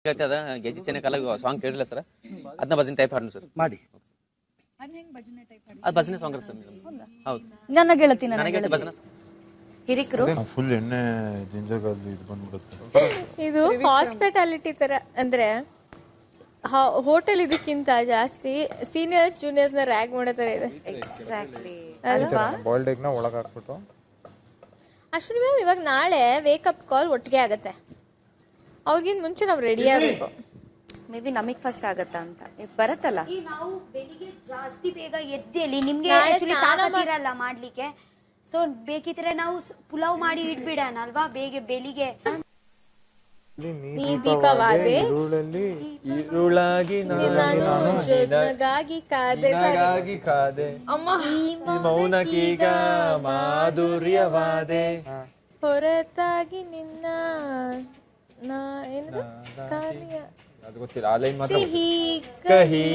ಅದ ಗೆಜ್ಜಿ ಚೆನ್ನ ಕಾಲ ಸಾಂಗ್ ಕೇಳಿಲ್ಲ ಸರ್, ಅದನ್ನ ಭಜನೆ ಟೈಪ್ ಹಾಡೋಣ ಸರ್ ಮಾಡಿ. ಅದು ಭಜನೆ ಸಾಂಗ್ ಸರ್. ಹೌದು, ನನ್ನ ಗೆಳತಿ ನನಗೆ ಭಜನೆ ಹಿರಿಕರು ಫುಲ್ ಎಣ್ಣೆ ಜಿಂಜರ್ ಗಾರ್ಲಿಕ್ ಇದು ಬಂದ್ಬಿಡುತ್ತೆ. ಇದು ಹಾಸ್ಪಿಟಾಲಿಟಿ ತರ ಅಂದ್ರೆ ಹೋಟೆಲ್ ಇದಕ್ಕಿಂತ ಜಾಸ್ತಿ ಸೀನಿಯರ್ಸ್ ಜೂನಿಯರ್ಸ್ ನ ರ್ಯಾಗ್ ಮಾಡೋ ತರ ಇದೆ. ಎಕ್ಸಾಕ್ಟ್ಲಿ ಬಾಯ್ಲ್ಡ್ ಎಗ್ ನ ಒಳಗೆ ಹಾಕ್ಬಿಟ್ಟು ಅಶ್ವಿನಿ ಮ್ಯಾಮ್ ಇವಾಗ ನಾಳೆ ವೇಕಪ್ ಕಾಲ್ ಒಟ್ಟಿಗೆ ಆಗತ್ತೆ, ಅವ್ರಿಗಿನ್ ಮುಂಚೆ ನಾವು ರೆಡಿ ಆಗಬೇಕು. ಮೇ ಬಿ ನಮಗ್ ಫಸ್ಟ್ ಆಗತ್ತಾ ಅಂತ ಬರತ್ತಲ್ಲ. ನಾವು ಬೆಳಿಗ್ಗೆ ಜಾಸ್ತಿ ಬೇಗ ಎದ್ದೇಳಿ ನಿಮ್ಗೆ ನಾಳೆ actually ಸ್ನಾನ ತಾಕತ್ತಿರಲ್ಲ ಮಾಡ್ಲಿಕ್ಕೆ. ಸೊ ಬೇಕಿದ್ರೆ ನಾವು ಪುಲಾವ್ ಮಾಡಿ ಇಡ್ಬಿಡೋಣ ಅಲ್ವಾ ಬೆಳಿಗ್ಗೆ. ನೀ ದೀಪವಾದೆ ಈರುಳಾಗಿ ನಾನು ಜೊತೆಗಾಗಿ ಕಾದೆ ಈ ಮೌನಕ್ಕೀಗ ಮಾಧುರ್ಯವಾದೆ, ಹೊರತಾಗಿ ನಿನ್ನ ಏನದು ಅದು ಗೊತ್ತಿಲ್ಲ ಆ ಲೈನ್ ಮಾತ್ರ. ಸಿಹಿ ಕಹಿ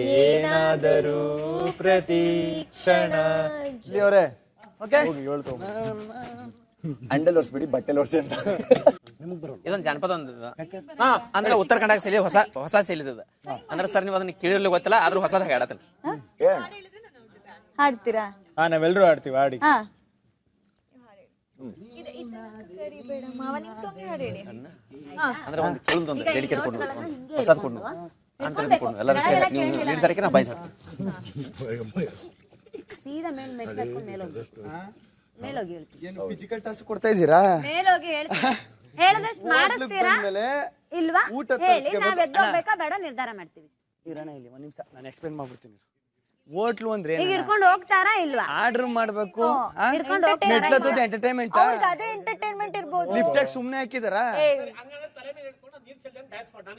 ಏನಾದರೂ ಪ್ರತಿ ಕ್ಷಣ. ಹ್ಯಾಂಡಲ್ ಒರ್ಸ್ಬಿಡಿ, ಬಟ್ಟೆಲ್ ಒರ್ಸಿ ಅಂತ. ಇದೊಂದು ಜಾನಪದ ಒಂದು ಅಂದ್ರೆ ಉತ್ತರ ಕನ್ನಡ ಶೈಲಿ ಹೊಸ ಶೈಲಿ ಇದೆ. ಅಂದ್ರೆ ಸರ್ ನೀವು ಅದನ್ನ ಕೇಳಿರ್ಲಿ ಗೊತ್ತಿಲ್ಲ, ಆದ್ರೂ ಹೊಸದಾಗಿ ಆಡತ್ತಲ್ಲ. ಹಾಡ್ತೀರಾ? ನಾವೆಲ್ಲರೂ ಆಡ್ತೀವಿ, ಆಡಿ. ಅಂದ್ರೆ ಒಂದು ಕೇಳಿದೊಂದು ಡೆಡಿಕೇಟ್ ಕೊಡು, ಹೊಸದ್ ಕೊಡು ಅಂತ ಕೊಡು. ಎಲ್ಲರೂ ಸೇರಿ ನೀವು ಲೀಡ್ ಸರಿಕೆ ನಾ ಬಾಯ್ ಸರ್ ಸೀದಾ ಮೇಲೋಗಿ ಹೇಳ್ತೀನಿ. ಏನು ಫಿಸಿಕಲ್ ಟಾಸ್ಕ್ ಕೊಡ್ತಾ ಇದ್ದೀರಾ? ಮೇಲೋಗಿ ಹೇಳ್ತೀನಿ, ಹೇಳಿದಷ್ಟು ಮಾಡಿಸ್ತೀರಾ ಇಲ್ವಾ ಹೇಳಿ, ನಾವ್ ಎದ್ದೋಗ್ಬೇಕಾ ಬೇಡ ನಿರ್ಧಾರ ಮಾಡ್ತೀವಿ. ಇರೋಣ ಇಲ್ಲಿ ಒಂದ್ ನಿಮಿಷ, ನಾನು ಎಕ್ಸ್ಪ್ಲೇನ್ ಮಾಡ್ಬಿಡ್ತೀನಿ. ಹೋಟ್ಲು ಅಂದ್ರೆ ಈಗ ಹಿಡ್ಕೊಂಡು ಹೋಗ್ತಾರಾ ಇಲ್ವಾ? ಆರ್ಡರ್ ಮಾಡ್ಬೇಕು, ಎಂಟರ್ಟೈನ್ಮೆಂಟ್. ಅದೇ ಎಂಟರ್ಟೈನ್ಮೆಂಟ್ ಇರ್ಬೋದು. ಲಿಫ್ಟ್ ಸುಮ್ನೆ ಹಾಕಿದಾರಾ?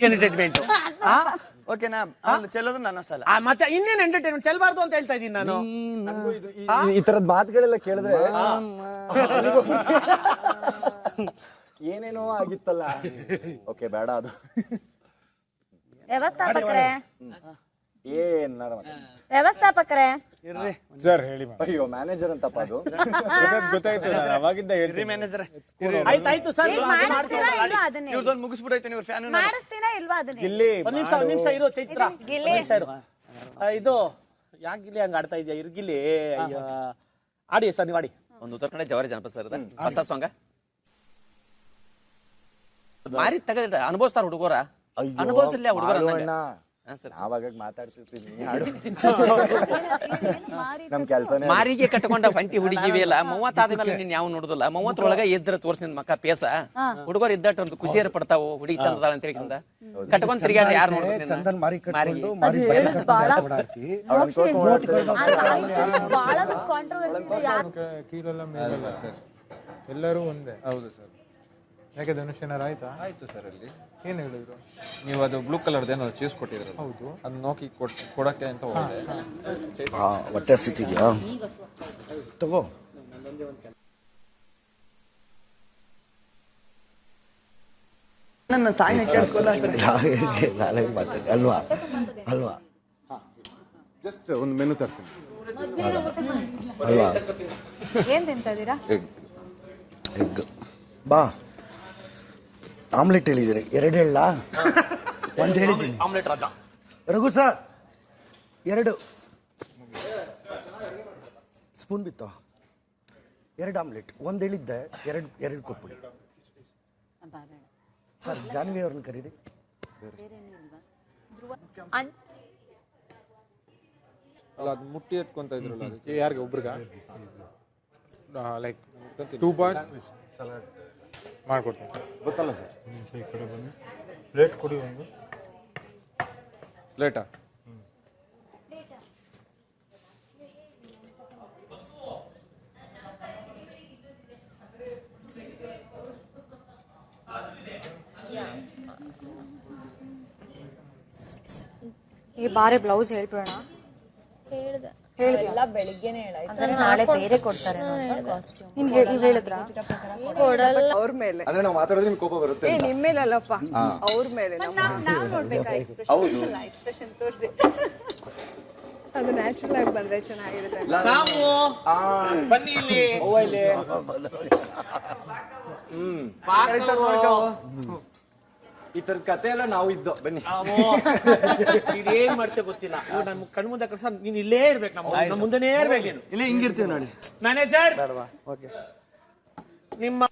ಎಂಟರ್ಟೈನ್ಮೆಂಟ್ ಓಕೆನಾ? ಚೆಲ್ಲೋದು ನನ್ನ ಸಲ. ಮತ್ತೆ ಇನ್ನೇನು ಎಂಟರ್ಟೈನ್ಮೆಂಟ್ ಚೆಲ್ಬಾರ್ದು ಅಂತ ಹೇಳ್ತಾ ಇದ್ದೀನಿ ನಾನು. ಈ ತರದ್ ಮಾತುಗಳೆಲ್ಲ ಕೇಳಿದ್ರೆ ಏನೇನೋ ಆಗಿತ್ತಲ್ಲ. ಓಕೆ ಬೇಡ ಅದು. ವ್ಯವಸ್ಥಾಪಕರೇ ವ್ಯವಸ್ಥಾಪಕರೇ ಸರ್ ಹೇಳಿ. ಅಯ್ಯೋ ಮ್ಯಾನೇಜರ್ ಅಂತಪ್ಪ ಅದು. ಗೊತ್ತಾಯ್ತು, ಅವಾಗಿಂದ ಹೇಳ್ರಿ ಮ್ಯಾನೇಜರ್. ಆಯ್ತಾಯ್ತು ಸರ್, ಇವ್ರದೊಂದು ಮುಗಿಸ್ಬಿಡೈತೆ. ಇವ್ರ ಫ್ಯಾನ್ ಮಾಡಿಸ್ತೀರಾ ಇಲ್ವಾ ಅದನ್ನೇ? ಒಂದ್ ನಿಮಿಷ ಇರೋ ಚೈತ್ರ, ನಿಮಿಷ ಇರು. ಇದು ಯಾಕೆ ಗಿಲ್ಲಿ ಹಂಗ ಆಡ್ತಾ ಇದೆಯಾ? ಇರ್ಗಿಲ್ಲಿ ಆಡಿ ಸರ್, ನೀವು ಆಡಿ. ಒಂದು ಉತ್ತರ ಕನ್ನಡ ಜವಾರಿ ಜಾನಪದ ಸರ್, ಹೊಸ ಸಾಂಗ ಮಾರಿ ತಗದ ಅನುಭವಿಸ್ತಾರ ಹುಡುಗರ, ಅನುಭವಿಸಲ್ಲ ಹುಡುಗರ. ಆವಾಗ ಮಾತಾಡ್ತಿರ್ತೀನಿ, ನಮ್ ಕೆಲ್ಸನೇ ಮಾರಿಗೆ ಕಟ್ಕೊಂಡ ಹೊಂಟಿ ಹುಡುಗಿವಿ ಅಲ್ಲ. 30 ಆದ್ಮೇಲೆ ನೀನ್ ಯಾವ ನೋಡುದಿಲ್ಲ. 30 ಎದ್ರ ತೋರ್ಸ್ ನಿನ್ ಮಕ್ಕ ಪೇಸ ಹುಡುಗರು ಇದ್ದಟ್ಟು ಒಂದು ಖುಷಿಯರ್ ಪಡ್ತಾವು. ಹುಡುಗಿ ಚಂದದಾಳ ಅಂತ ಹೇಳಿ ಕಟ್ಕೊಂಡ್ ತಿರ್ಗಾಡಿ ಯಾರು ನೋಡ್ತಾರೆ? ಚಂದನ್ ಮಾರಿ ಕಟ್ಕೊಂಡು ಕೀಳೆಲ್ಲ ಮೇಲಲ್ಲ ಸರ್, ಎಲ್ಲರೂ ಒಂದೇ. ಹೌದು ಸರ್. ಯಾಕೆ ಧನುಷ್ ಏನಾರು ಆಯ್ತಾ? ಆಯ್ತು ಸರ್. ಅಲ್ಲಿ ಏನ್ ಹೇಳಿದ್ರು ನೀವು? ಅದು ಬ್ಲೂ ಕಲರ್ದು ಏನೋ ಚೀಸ್ ಕೊಟ್ಟಿದ್ರು. ಹೌದು, ಅದು ನೋಕಿ ಕೊಡಕ್ಕೆ ಅಂತ ಹೋದೆ. ಹೊಟ್ಟೆ ಹಸಿತಿದ್ಯಾ? ತಗೋ. ನನ್ನ ಸಾಯಿ ಅಲ್ವಾ ಅಲ್ವಾ? ಜಸ್ಟ್ ಒಂದು ಮೆನು ತರ್ತೀನಿ ಅಲ್ವಾ? ಏನ್ ತಿಂತ ಇದೀರಾ? ಎಗ್. ಬಾ, ಆಮ್ಲೆಟ್ ಹೇಳಿದಿರಿ. 2 ಹೇಳ? 1 ಹೇಳಿದ್ದೀನಿ. ಆಮ್ಲೆಟ್ ರಾಜ ರಘು ಸರ್ 2 ಸ್ಪೂನ್ ಬಿತ್ತು. 2 ಆಮ್ಲೆಟ್. 1 ಹೇಳಿದ್ದೆ, 2 ಕೊಟ್ಬಿಡಿ ಸರ್. ಜಾನ್ವಿ ಅವ್ರನ್ನ ಕರೀರಿ. ಅಲ್ಲ, ಅದು ಮುಟ್ಟಿ ಎತ್ಕೊಂತ ಇದ್ರಲ್ಲ, ಅದಕ್ಕೆ ಯಾರಿಗೆ ಒಬ್ರಿಗ ಲೈಕ್ 2 ಬಾಯ್ಸ್ ಸಲಾಡ್ ಮಾಡ್ಕೊಡ್ತೀನಿ. ಗೊತ್ತಲ್ಲ ಸರ್? ಈ ಕಡೆ ಬನ್ನಿ, ಪ್ಲೇಟ್ ಕೊಡಿ. ಒಂದು ಪ್ಲೇಟಾ? ಈಗ ಬಾರೆ ಬ್ಲೌಸ್ ಹೇಳ್ಬಿಡೋಣ. ಹೇಳ್ದೆ ಎಲ್ಲ ಬೆಳಿಗ್ಗೆನೆ ಹೇಳಾಯ್ತು. ನಾಳೆ ಬೇರೆ ಕೊಡ್ತಾರೆ ಕಾಸ್ಟ್ಯೂಮ್. ನೀವ್ ಹೇಳಿದ್ರ? ಕೊಡಲ್ಲ. ಅವ್ರ ಮೇಲೆ ಅಂದ್ರೆ ನಾವು ಮಾತಾಡಿದ್ರೆ ನಿಮ್ಗೆ ಕೋಪ ಬರುತ್ತೆ. ನಿಮ್ ಮೇಲೆ ಅಲ್ಲಪ್ಪ, ಅವ್ರ ಮೇಲೆ. ನಾವ್ ನೋಡ್ಬೇಕಾ ಎಕ್ಸ್ಪ್ರೆಷನ್ ತೋರಿಸಿ. ಅದು ನ್ಯಾಚುರಲ್ ಆಗಿ ಬಂದ್ರೆ ಚೆನ್ನಾಗಿರುತ್ತೆ. ಬನ್ನಿ ಇಲ್ಲಿ. ಈ ತರದ ಕತೆ ಎಲ್ಲ ನಾವು ಇದ್ದೋ ಬನ್ನಿ. ನೀನ್ ಏನ್ ಮಾಡ್ತೇವೆ ಗೊತ್ತಿಲ್ಲ. ನನ್ ಕಣ್ಮುಂದೆ ಕಳ್ಸ ನೀನ್ ಇಲ್ಲೇ ಇರ್ಬೇಕು, ನಮ್ಮ ಮುಂದೆನೇ ಇರ್ಬೇಕು. ನೀನು ಇಲ್ಲೇ ಹಿಂಗಿರ್ತೀವಿ ನೋಡಿ. ಮ್ಯಾನೇಜರ್ ಓಕೆ ನಿಮ್ಮ